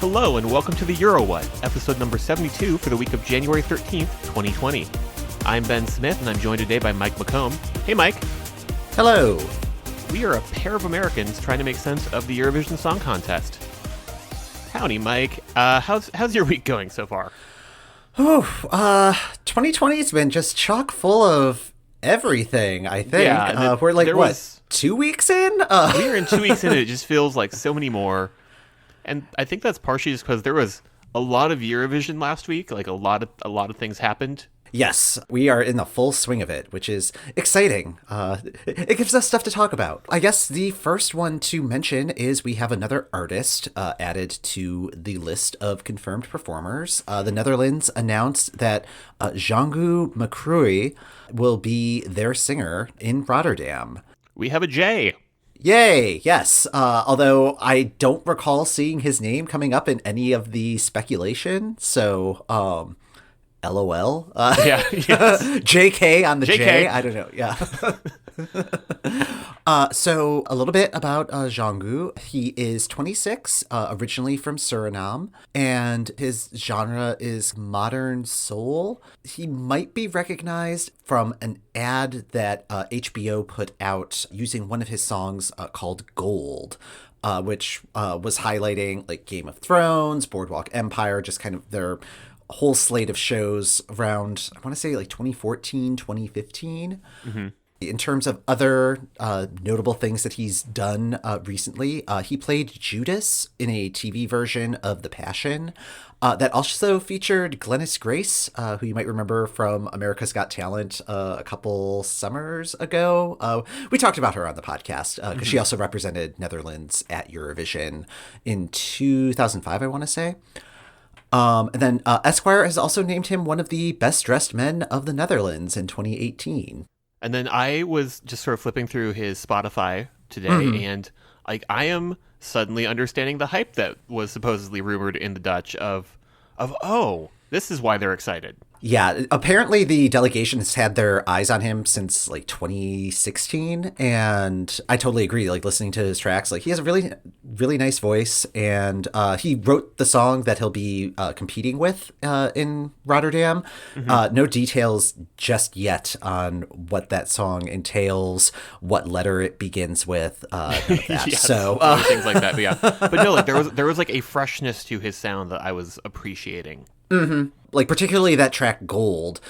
Hello and welcome to the Euro What, episode number 72 for the week of January 13th, 2020. I'm Ben Smith and I'm joined today by Mike McComb. Hey Mike. Hello. We are a pair of Americans trying to make sense of the Eurovision Song Contest. Howdy Mike. How's your week going so far? 2020 has been just chock full of everything, I think. Yeah, we're like, 2 weeks in? We're in 2 weeks in and it just feels like so many more. And I think that's partially just because there was a lot of Eurovision last week. Like a lot of things happened. Yes, we are in the full swing of it, which is exciting. It gives us stuff to talk about. I guess the first one to mention is we have another artist added to the list of confirmed performers. The Netherlands announced that Jeangu Macrooy will be their singer in Rotterdam. We have a J. Yay, yes. Although I don't recall seeing his name coming up in any of the speculation, so LOL. Yeah, yes. JK on the JK. J. I don't know. Yeah. So a little bit about Jeangu. He is 26, originally from Suriname, and his genre is modern soul. He might be recognized from an ad that HBO put out using one of his songs called Gold. Which was highlighting like Game of Thrones, Boardwalk Empire, just kind of their whole slate of shows around, I want to say like 2014, 2015. Mm-hmm. In terms of other notable things that he's done recently, he played Judas in a TV version of The Passion that also featured Glennis Grace, who you might remember from America's Got Talent a couple summers ago. We talked about her on the podcast because she also represented Netherlands at Eurovision in 2005, I want to say. And then Esquire has also named him one of the best dressed men of the Netherlands in 2018. And then I was just sort of flipping through his Spotify today, and like I am suddenly understanding the hype that was supposedly rumored in the Dutch of oh, this is why they're excited. Yeah, apparently the delegation has had their eyes on him since like 2016, and I totally agree. Like listening to his tracks, like he has a really, really nice voice, and he wrote the song that he'll be competing with in Rotterdam. No details just yet on what that song entails, what letter it begins with. None of that. Yes, so things like that. But yeah, but no, like there was like a freshness to his sound that I was appreciating. Mm-hmm. Like particularly that track Gold,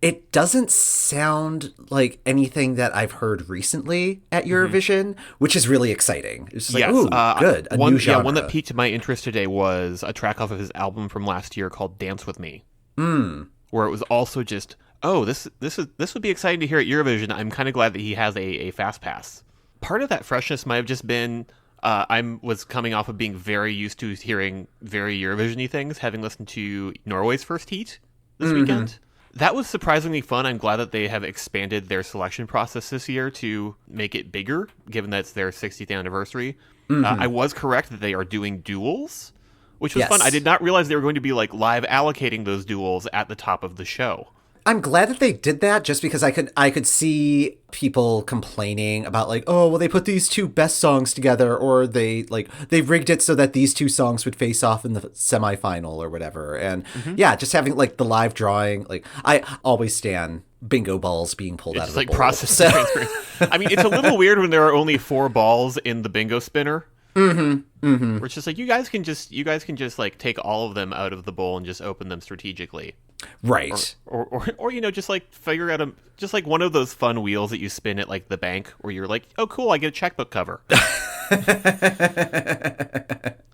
it doesn't sound like anything that I've heard recently at Eurovision, which is really exciting. It's just like, ooh, good, a new genre. Yeah, one that piqued my interest today was a track off of his album from last year called Dance With Me, where it was also just, oh, this would be exciting to hear at Eurovision. I'm kind of glad that he has a fast pass. Part of that freshness might have just been I was coming off of being very used to hearing very Eurovision-y things, having listened to Norway's first heat this weekend. That was surprisingly fun. I'm glad that they have expanded their selection process this year to make it bigger, given that it's their 60th anniversary. I was correct that they are doing duels, which was fun. I did not realize they were going to be like live allocating those duels at the top of the show. I'm glad that they did that just because I could see people complaining about like, oh, well, they put these two best songs together, or they rigged it so that these two songs would face off in the semifinal or whatever. And yeah, just having like the live drawing, like I always stand bingo balls being pulled out of the bowl. Process transference. I mean, it's a little weird when there are only 4 balls in the bingo spinner. Where it's just like you guys can just like take all of them out of the bowl and just open them strategically. Right. Or you know, just like figure out just like one of those fun wheels that you spin at like the bank where you're like, oh cool, I get a checkbook cover.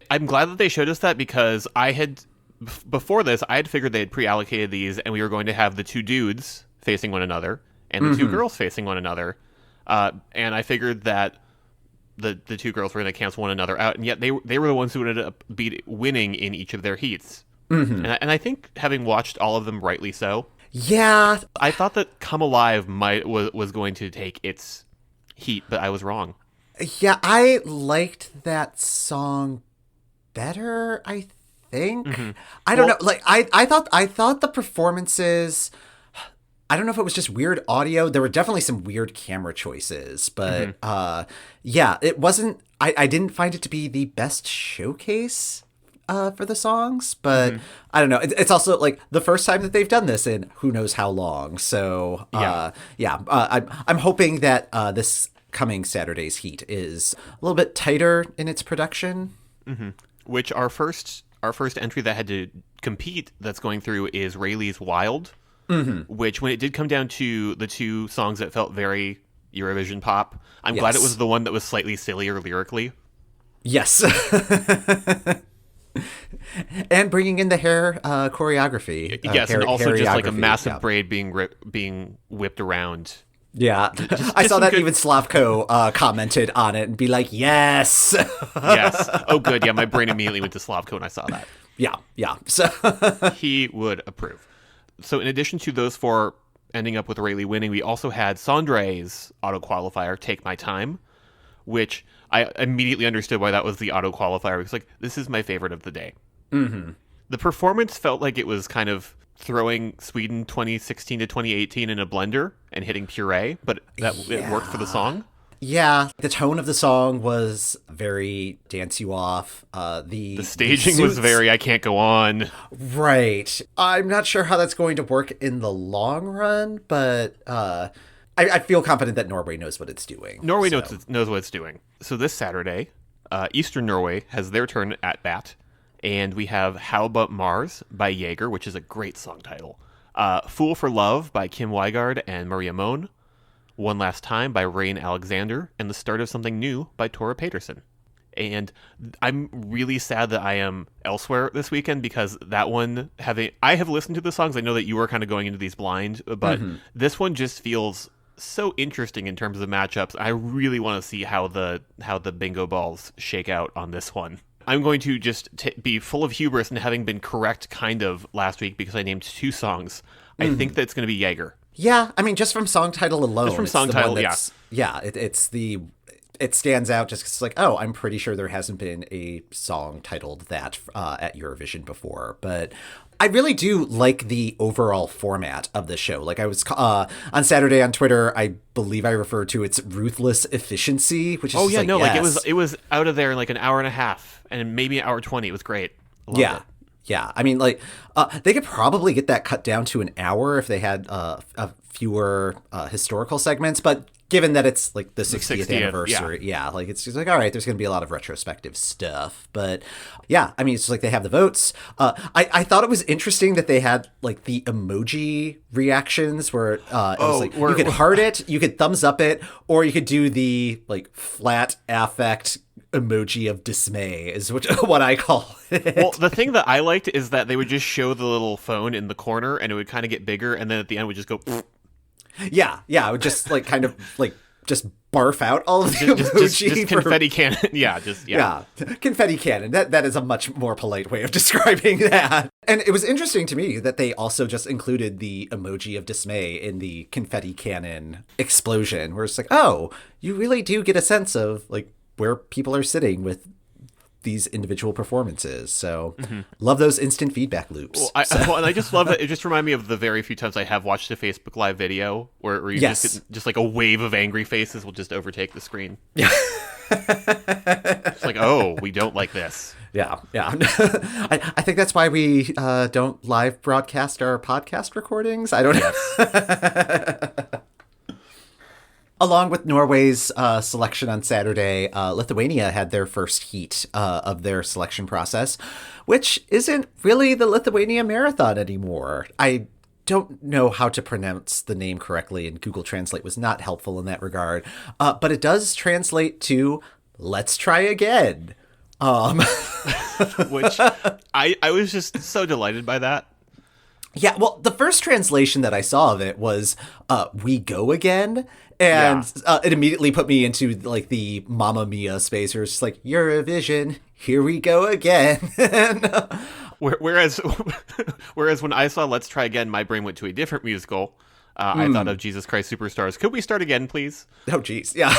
I'm glad that they showed us that because before this I had figured they had pre-allocated these and we were going to have the 2 dudes facing one another and the 2 girls facing one another. And I figured that the 2 girls were going to cancel one another out, and yet they were the ones who ended up winning in each of their heats. And I think having watched all of them, rightly so. Yeah, I thought that Come Alive was going to take its heat, but I was wrong. Yeah, I liked that song better, I think. I don't know. Like I thought the performances, I don't know if it was just weird audio. There were definitely some weird camera choices, but yeah, it wasn't, I didn't find it to be the best showcase for the songs, but I don't know. It's also like the first time that they've done this in who knows how long. So I'm hoping that this coming Saturday's heat is a little bit tighter in its production. Which our first entry that had to compete that's going through is Rayleigh's Wild, which when it did come down to the two songs that felt very Eurovision pop, I'm glad it was the one that was slightly sillier lyrically. Yes. And bringing in the hair choreography. Yes, and also just like a massive braid being whipped around. Yeah. I saw that even Slavko commented on it and be like, yes. Yes. Oh, good. Yeah, my brain immediately went to Slavko when I saw that. Yeah. So he would approve. So in addition to those four ending up with Rayleigh winning, we also had Sondre's auto-qualifier, Take My Time, which I immediately understood why that was the auto-qualifier. Because, like, this is my favorite of the day. The performance felt like it was kind of throwing Sweden 2016 to 2018 in a blender and hitting puree, but it worked for the song. Yeah, the tone of the song was very dance you off. The staging was very I can't go on. Right. I'm not sure how that's going to work in the long run, but I feel confident that Norway knows what it's doing. Norway knows what it's doing. So this Saturday, Eastern Norway has their turn at bat, and we have How About Mars by Jaeger, which is a great song title. Fool for Love by Kim Weigard and Maria Moen. One Last Time by Rain Alexander, and The Start of Something New by Tora Peterson. And I'm really sad that I am elsewhere this weekend because that one, I have listened to the songs. I know that you were kind of going into these blind, but this one just feels so interesting in terms of matchups. I really want to see how the bingo balls shake out on this one. I'm going to just be full of hubris and having been correct kind of last week because I named two songs. I think that it's going to be Jaeger. Yeah, I mean, just from song title alone. Just from song title, yeah. Yeah, it stands out just because it's like, oh, I'm pretty sure there hasn't been a song titled that at Eurovision before. But I really do like the overall format of the show. Like I was on Saturday on Twitter, I believe I referred to its ruthless efficiency, which is it was out of there in like an hour and a half and maybe an hour 20. It was great. It. Yeah, I mean, like, they could probably get that cut down to an hour if they had fewer historical segments, but given that it's, like, the 60th anniversary, like, it's just like, all right, there's going to be a lot of retrospective stuff, but, yeah, I mean, it's just like they have the votes. I thought it was interesting that they had, like, the emoji reactions where it was like, you could heart it, you could thumbs up it, or you could do the, like, flat affect emoji of dismay is what I call it. Well, the thing that I liked is that they would just show the little phone in the corner and it would kind of get bigger and then at the end would just go Yeah, it would just like kind of like just barf out all of the emoji. Just confetti cannon. Yeah, confetti cannon. That is a much more polite way of describing that. And it was interesting to me that they also just included the emoji of dismay in the confetti cannon explosion, where it's like, oh, you really do get a sense of like where people are sitting with these individual performances. So love those instant feedback loops. Well, and I just love it. It just reminded me of the very few times I have watched a Facebook Live video where you just like a wave of angry faces will just overtake the screen. Yeah. It's like, oh, we don't like this. Yeah. I think that's why we don't live broadcast our podcast recordings. I don't know. Along with Norway's selection on Saturday, Lithuania had their first heat of their selection process, which isn't really the Lithuania Marathon anymore. I don't know how to pronounce the name correctly, and Google Translate was not helpful in that regard. But it does translate to Let's Try Again. Which I was just so delighted by that. Yeah, well, the first translation that I saw of it was We Go Again. And it immediately put me into like the Mamma Mia space where it's just like, Eurovision, here we go again. Whereas when I saw Let's Try Again, my brain went to a different musical. I thought of Jesus Christ Superstars. Could we start again, please? Oh, geez. Yeah.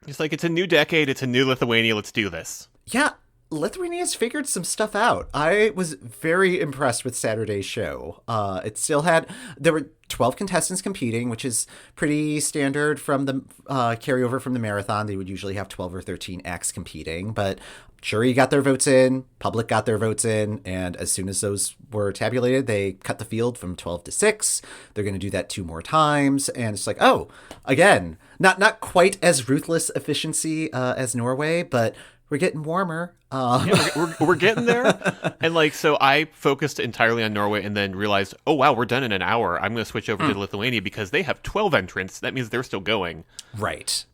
It's like, it's a new decade. It's a new Lithuania. Let's do this. Yeah. Lithuania's figured some stuff out. I was very impressed with Saturday's show. There were 12 contestants competing, which is pretty standard from the carryover from the marathon. They would usually have 12 or 13 acts competing, but jury got their votes in, public got their votes in, and as soon as those were tabulated, they cut the field from 12 to 6. They're going to do that 2 more times, and it's like, oh, again, not quite as ruthless efficiency as Norway, but we're getting warmer. Yeah, we're getting there. And like, so I focused entirely on Norway and then realized, oh, wow, we're done in an hour. I'm going to switch over to Lithuania because they have 12 entrants. That means they're still going. Right.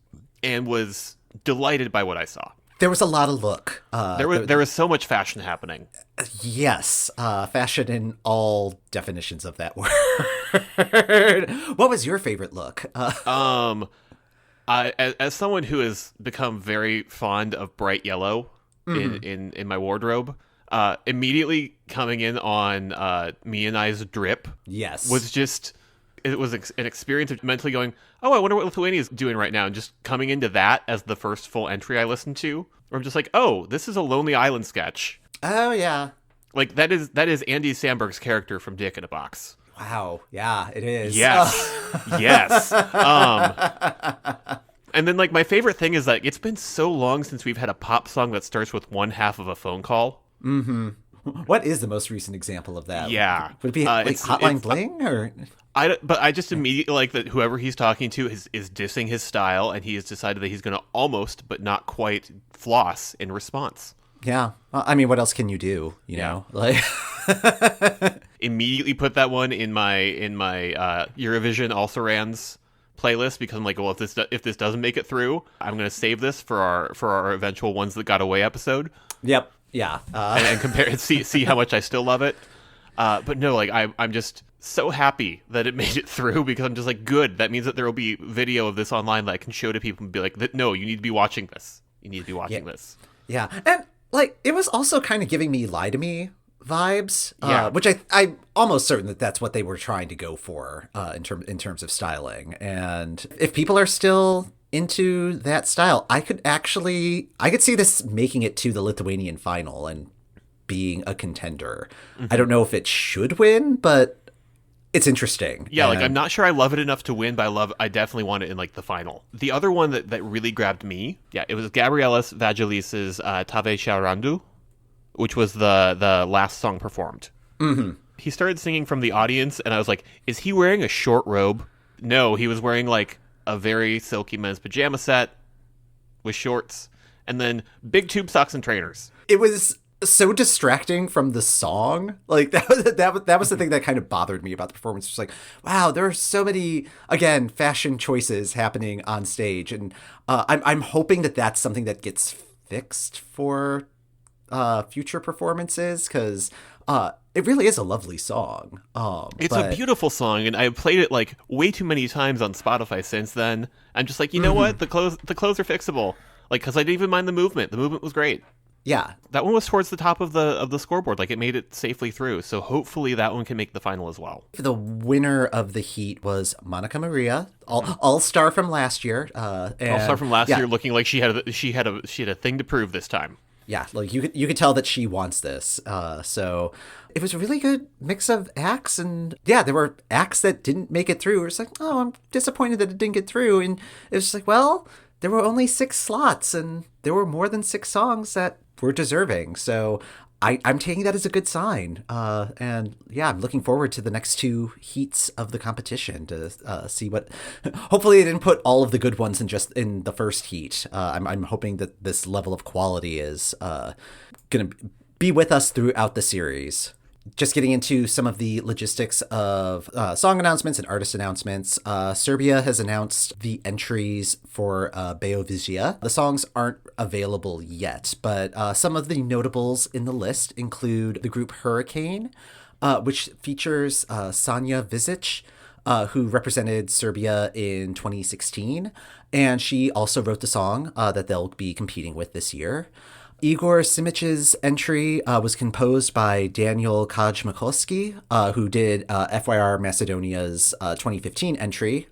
And was delighted by what I saw. There was a lot of look. There was so much fashion happening. Yes. Fashion in all definitions of that word. What was your favorite look? As someone who has become very fond of bright yellow in my wardrobe, immediately coming in on me and I's drip, yes, was just it was an experience of mentally going, oh, I wonder what Lithuania is doing right now, and just coming into that as the first full entry I listened to, where I'm just like, oh, this is a Lonely Island sketch. Oh yeah, like that is Andy Samberg's character from Dick in a Box. Wow. Yeah, it is. Yes. Yes. And then, like, my favorite thing is that it's been so long since we've had a pop song that starts with one half of a phone call. Mm-hmm. What is the most recent example of that? Yeah. Would it be like Hotline Bling? Or But I just immediately like that whoever he's talking to is dissing his style, and he has decided that he's going to almost, but not quite, floss in response. Yeah. I mean, what else can you do? You know, like immediately put that one in my Eurovision also rans playlist, because I'm like, well, if this doesn't make it through, I'm going to save this for our eventual ones that got away episode. Yep. Yeah. And compare and see how much I still love it. But no, like I'm just so happy that it made it through, because I'm just like, good. That means that there will be video of this online that I can show to people and be like, no, you need to be watching this. You need to be watching this. Yeah. And like, it was also kind of giving me Lie to Me vibes, which I'm almost certain that that's what they were trying to go for in terms of styling. And if people are still into that style, I could see this making it to the Lithuanian final and being a contender. Mm-hmm. I don't know if it should win, but it's interesting. Yeah, like, I'm not sure I love it enough to win, but I definitely want it in, like, the final. The other one that really grabbed me, it was Gabrielas Vagelis's Tave Sharandu, which was the last song performed. Mm-hmm. He started singing from the audience, and I was like, is he wearing a short robe? No, he was wearing, like, a very silky men's pajama set with shorts, and then big tube socks and trainers. It was so distracting from the song. Like, that was the thing that kind of bothered me about the performance. It's like, wow, there are so many, again, fashion choices happening on stage, and I'm hoping that that's something that gets fixed for future performances, because it really is a lovely song. It's a beautiful song, and I've played it like way too many times on Spotify since then. I'm just like, you know what? The clothes are fixable. Like, because I didn't even mind the movement. The movement was great. Yeah, that one was towards the top of the scoreboard. Like, it made it safely through. So hopefully that one can make the final as well. The winner of the heat was Monica Maria, all-star from last year. All-star from last year, looking like she had a thing to prove this time. Yeah, like you could tell that she wants this. So it was a really good mix of acts, and there were acts that didn't make it through. It's like, oh, I'm disappointed that it didn't get through, and it was like, well, there were only 6 slots, and there were more than 6 songs that were deserving. So I'm taking that as a good sign. And I'm looking forward to the next 2 heats of the competition to see what. Hopefully, they didn't put all of the good ones in the first heat. I'm hoping that this level of quality is going to be with us throughout the series. Just getting into some of the logistics of song announcements and artist announcements. Serbia has announced the entries for Beovizija. The songs aren't available yet, but some of the notables in the list include the group Hurricane, which features Sanja Vizic, who represented Serbia in 2016, and she also wrote the song that they'll be competing with this year. Igor Simich's entry was composed by Daniel Kajmakowski, who did FYR Macedonia's 2015 entry,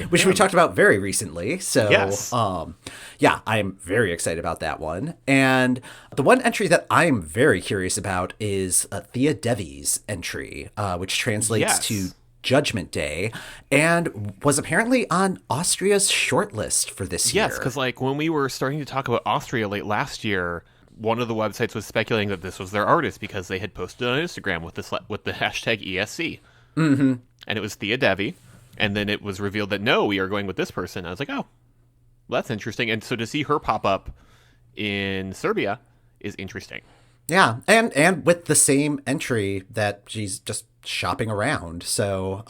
which we talked about very recently. So, yes. Yeah, I'm very excited about that one. And the one entry that I'm very curious about is Thea Devi's entry, which translates to Judgment Day, and was apparently on Austria's shortlist for this year. Yes, because like when we were starting to talk about Austria late last year, one of the websites was speculating that this was their artist because they had posted on Instagram with the hashtag ESC. Mm-hmm. And it was Thea Devi, and then it was revealed that no, we are going with this person. I was like, oh, well, that's interesting. And so to see her pop up in Serbia is interesting. Yeah, and with the same entry that she's just shopping around. So,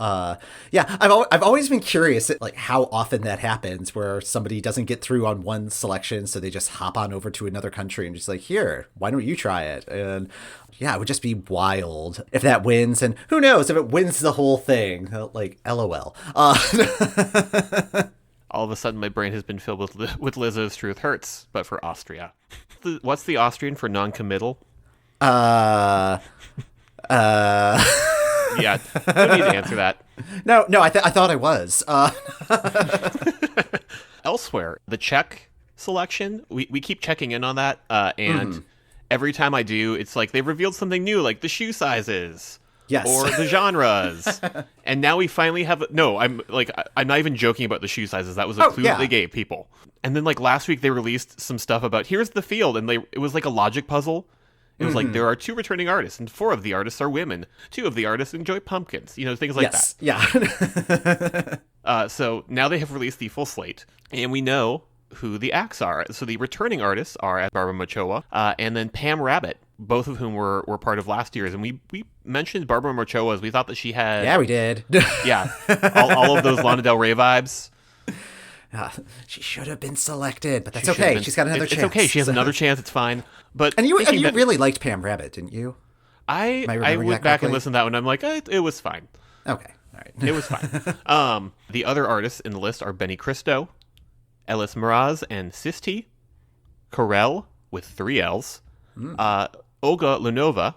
yeah, I've always been curious at like how often that happens, where somebody doesn't get through on one selection, so they just hop on over to another country and just like, here, why don't you try it? And yeah, it would just be wild if that wins, and who knows if it wins the whole thing? Like, LOL. All of a sudden, my brain has been filled with Lizzo's Truth Hurts, but for Austria. What's the Austrian for non-committal? Yeah, don't need to answer that. No, I thought I was. Elsewhere, the Czech selection, we keep checking in on that, and every time I do, it's like they've revealed something new, like the shoe sizes. Yes. Or the genres. And now we finally have... No, I'm not even joking about the shoe sizes. That was a clue that they gave people. And then like last week, they released some stuff about, here's the field. And it was like a logic puzzle. It was like, there are 2 returning artists, and 4 of the artists are women. 2 of the artists enjoy pumpkins. Things like that. Yeah. So now they have released the full slate, and we know who the acts are. So the returning artists are Barbara Machoa and then Pam Rabbit, both of whom were part of last year's. And we mentioned Barbara Machoa as we thought that she had... Yeah, we did. Yeah. All of those Lana Del Rey vibes. She should have been selected, but that's okay. She's got another chance. It's okay. She has another chance. It's fine. But and you really liked Pam Rabbit, didn't you? I went back and listened to that one. I'm like, it was fine. Okay. All right. It was fine. The other artists in the list are Benny Cristo, Ellis Miraz, and Sisti, Corel with 3 L's, Olga Lunova,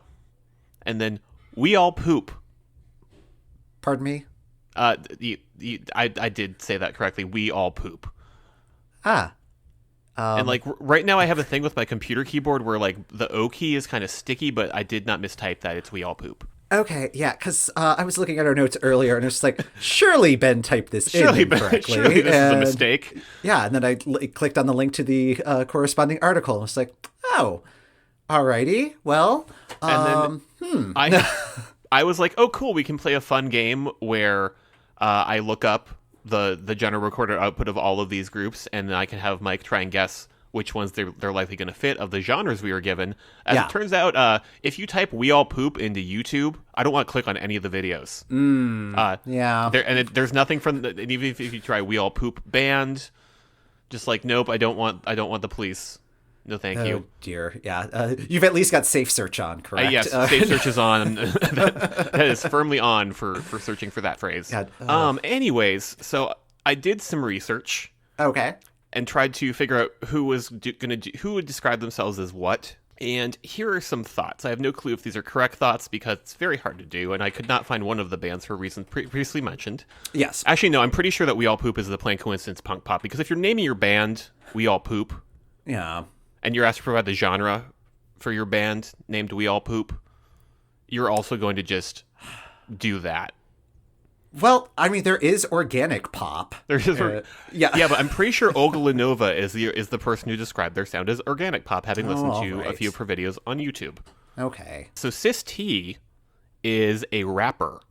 and then We All Poop. Pardon me? I did say that correctly. We All Poop. And like right now I have a thing with my computer keyboard where like the O key is kind of sticky, but I did not mistype that. It's We All Poop. Okay, yeah, because I was looking at our notes earlier, and it was like, surely Ben typed this in correctly. Surely this is a mistake. Yeah, and then I clicked on the link to the corresponding article, and I was like, oh, alrighty, well, and then I was like, oh, cool, we can play a fun game where I look up the general recorded output of all of these groups, and then I can have Mike try and guess which ones they're likely going to fit of the genres we were given. As it turns out, if you type We All Poop into YouTube, I don't want to click on any of the videos. Yeah. There's nothing from and even if you try We All Poop band, just like, nope, I don't want the police. No, thank you. Oh, dear. Yeah. You've at least got Safe Search on, correct? Yes, Safe Search is on. that is firmly on for searching for that phrase. Anyways, so I did some research. Okay. And tried to figure out who would describe themselves as what. And here are some thoughts. I have no clue if these are correct thoughts because it's very hard to do, and I could not find one of the bands for reasons previously mentioned. Yes. Actually, no, I'm pretty sure that We All Poop is the plain coincidence punk pop, because if you're naming your band We All Poop, yeah, and you're asked to provide the genre for your band named We All Poop, you're also going to just do that. Well, I mean, there is organic pop. Yeah, but I'm pretty sure Olga Lunova is the person who described their sound as organic pop, having listened to a few of her videos on YouTube. Okay. So Sisti is a rapper.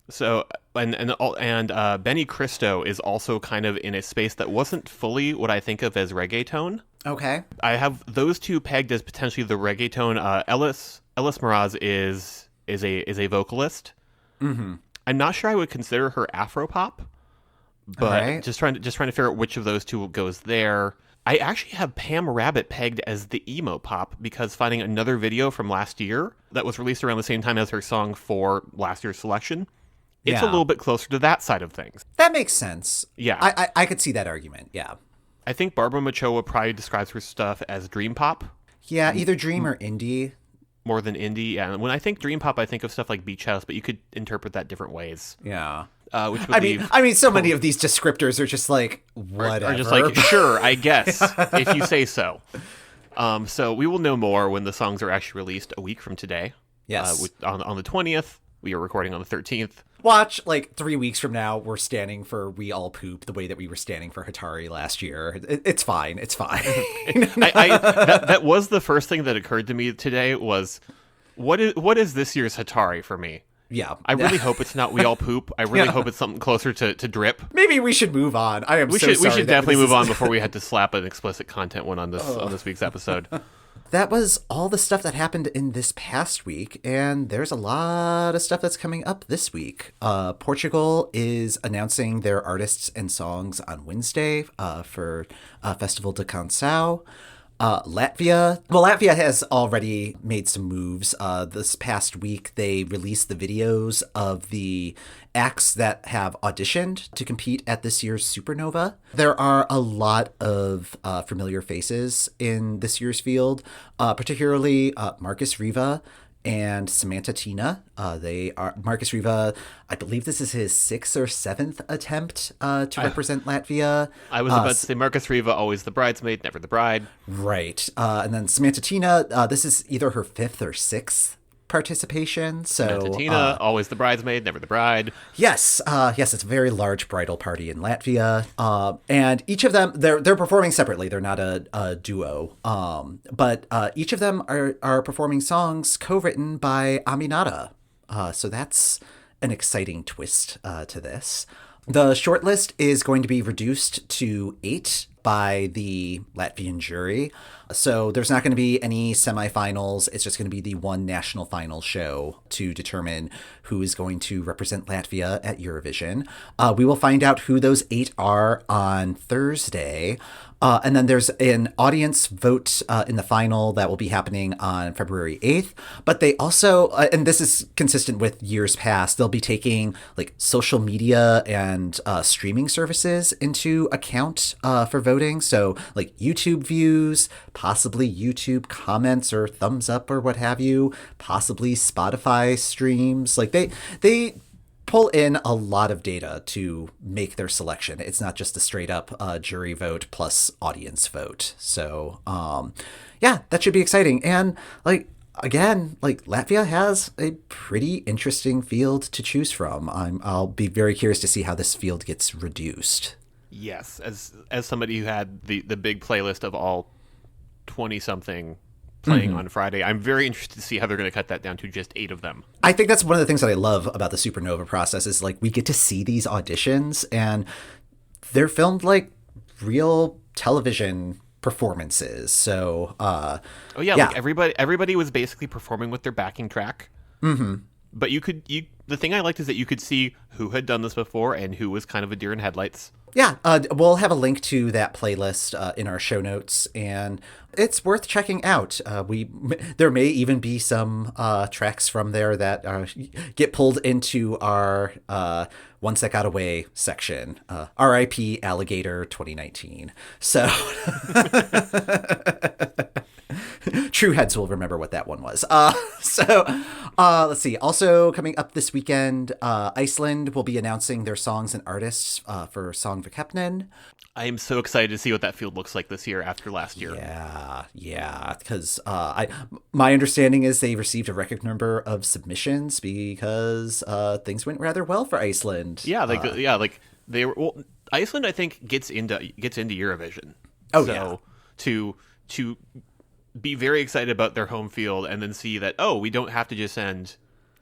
So and Benny Cristo is also kind of in a space that wasn't fully what I think of as reggaeton. Okay. I have those two pegged as potentially the reggaeton. Ellis Miraz is a vocalist. Mm-hmm. I'm not sure I would consider her Afropop, but just trying to figure out which of those two goes there. I actually have Pam Rabbit pegged as the emo pop because finding another video from last year that was released around the same time as her song for last year's selection, it's a little bit closer to that side of things. That makes sense. Yeah. I could see that argument, yeah. I think Barbara Machoa probably describes her stuff as dream pop. Yeah, either dream or indie. More than indie. Yeah. And when I think dream pop, I think of stuff like Beach House, but you could interpret that different ways. Yeah. Which would I mean, so many of these descriptors are just like, whatever. Are just like, sure, I guess, if you say so. So we will know more when the songs are actually released a week from today. Yes. On the 20th. We are recording on the 13th. Watch, like, 3 weeks from now, we're standing for We All Poop the way that we were standing for Hatari last year. It's fine. It's fine. That was the first thing that occurred to me today was, what is this year's Hatari for me? Yeah. I really hope it's not We All Poop. I really hope it's something closer to Drip. Maybe we should move on. We should definitely move on before we had to slap an explicit content one on this week's episode. That was all the stuff that happened in this past week, and there's a lot of stuff that's coming up this week. Portugal is announcing their artists and songs on Wednesday for Festival de Canção. Latvia has already made some moves. This past week, they released the videos of the acts that have auditioned to compete at this year's Supernova. There are a lot of familiar faces in this year's field, particularly Marcus Riva and Samantha Tina. They are Marcus Riva. I believe this is his 6th or 7th attempt to represent Latvia. I was about to say Marcus Riva, always the bridesmaid, never the bride. Right. And then Samantha Tina, this is either her 5th or 6th participation. So Samantha Tina, always the bridesmaid, never the bride. Yes. Yes, it's a very large bridal party in Latvia. And each of them, they're performing separately. They're not a duo. But each of them are performing songs co-written by Aminata. So that's an exciting twist to this. The shortlist is going to be reduced to 8 by the Latvian jury. So there's not going to be any semifinals. It's just going to be the one national final show to determine who is going to represent Latvia at Eurovision. We will find out who those 8 are on Thursday. And then there's an audience vote in the final that will be happening on February 8th. But they also, and this is consistent with years past, they'll be taking like social media and streaming services into account for voting. So like YouTube views, possibly YouTube comments or thumbs up or what have you, possibly Spotify streams. Like they pull in a lot of data to make their selection. It's not just a straight up jury vote plus audience vote. So yeah, that should be exciting. And like, again, like Latvia has a pretty interesting field to choose from. I'll be very curious to see how this field gets reduced. Yes, as somebody who had the big playlist of all 20-something playing on Friday, I'm very interested to see how they're going to cut that down to just 8 of them. I think that's one of the things that I love about the Supernova process is like we get to see these auditions and they're filmed like real television performances. So like everybody was basically performing with their backing track. Mm-hmm. But the thing I liked is that you could see who had done this before and who was kind of a deer in headlights. Yeah, we'll have a link to that playlist in our show notes, and it's worth checking out. There may even be some tracks from there that get pulled into our Ones That Got Away section. R.I.P. Alligator 2019. So true heads will remember what that one was. Let's see. Also coming up this weekend, Iceland will be announcing their songs and artists for Song Verkeppnin. I am so excited to see what that field looks like this year after last year. Yeah, because my understanding is they received a record number of submissions because things went rather well for Iceland. Iceland I think gets into Eurovision. To be very excited about their home field and then see that we don't have to just send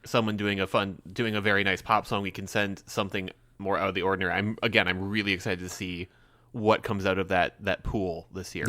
someone doing a very nice pop song. We can send something more out of the ordinary. I'm really excited to see what comes out of that pool this year.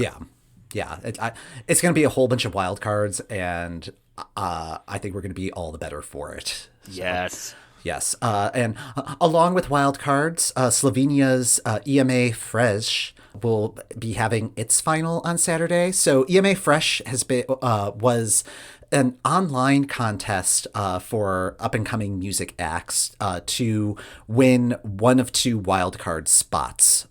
Yeah. It's going to be a whole bunch of wild cards, and I think we're going to be all the better for it. So, yes. And along with wild cards, Slovenia's EMA Fresh will be having its final on Saturday. So EMA Fresh was an online contest for up-and-coming music acts to win one of two wildcard spots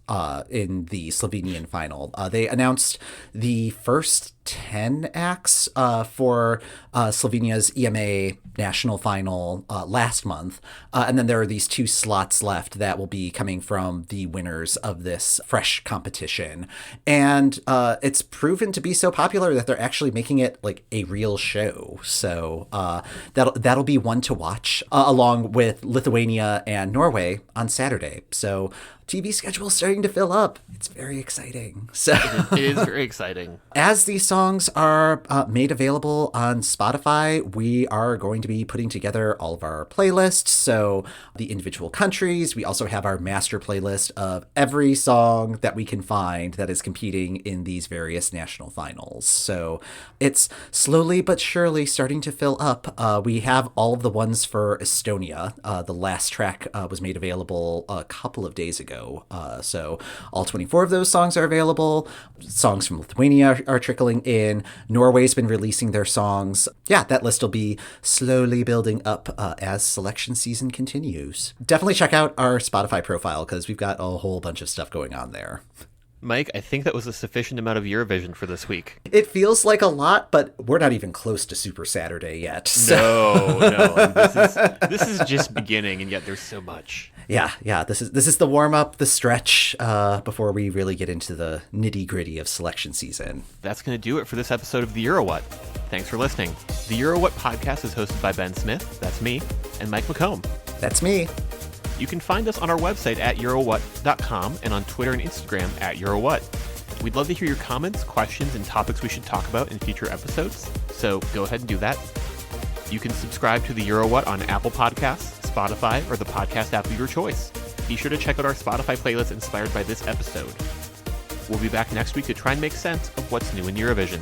in the Slovenian final. They announced the first 10 acts for Slovenia's EMA national final last month. And then there are these 2 slots left that will be coming from the winners of this fresh competition. And it's proven to be so popular that they're actually making it like a real show. So that'll be one to watch along with Lithuania and Norway on Saturday. So TV schedule is starting to fill up. It's very exciting. So it is very exciting. As these songs are made available on Spotify, we are going to be putting together all of our playlists. So the individual countries, we also have our master playlist of every song that we can find that is competing in these various national finals. So it's slowly but surely starting to fill up. We have all of the ones for Estonia. The last track was made available a couple of days ago. So all 24 of those songs are available. Songs from Lithuania are trickling in. Norway's been releasing their songs. Yeah, that list will be slowly building up as selection season continues. Definitely check out our Spotify profile because we've got a whole bunch of stuff going on there. Mike, I think that was a sufficient amount of Eurovision for this week. It feels like a lot, but we're not even close to Super Saturday yet. So. No. This is just beginning, and yet there's so much. Yeah. This is the warm-up, the stretch, before we really get into the nitty-gritty of selection season. That's going to do it for this episode of The Euro What. Thanks for listening. The Euro What podcast is hosted by Ben Smith, that's me, and Mike McComb. That's me. You can find us on our website at eurowhat.com and on Twitter and Instagram at eurowhat. We'd love to hear your comments, questions, and topics we should talk about in future episodes, so go ahead and do that. You can subscribe to the Euro What on Apple Podcasts, Spotify, or the podcast app of your choice. Be sure to check out our Spotify playlist inspired by this episode. We'll be back next week to try and make sense of what's new in Eurovision.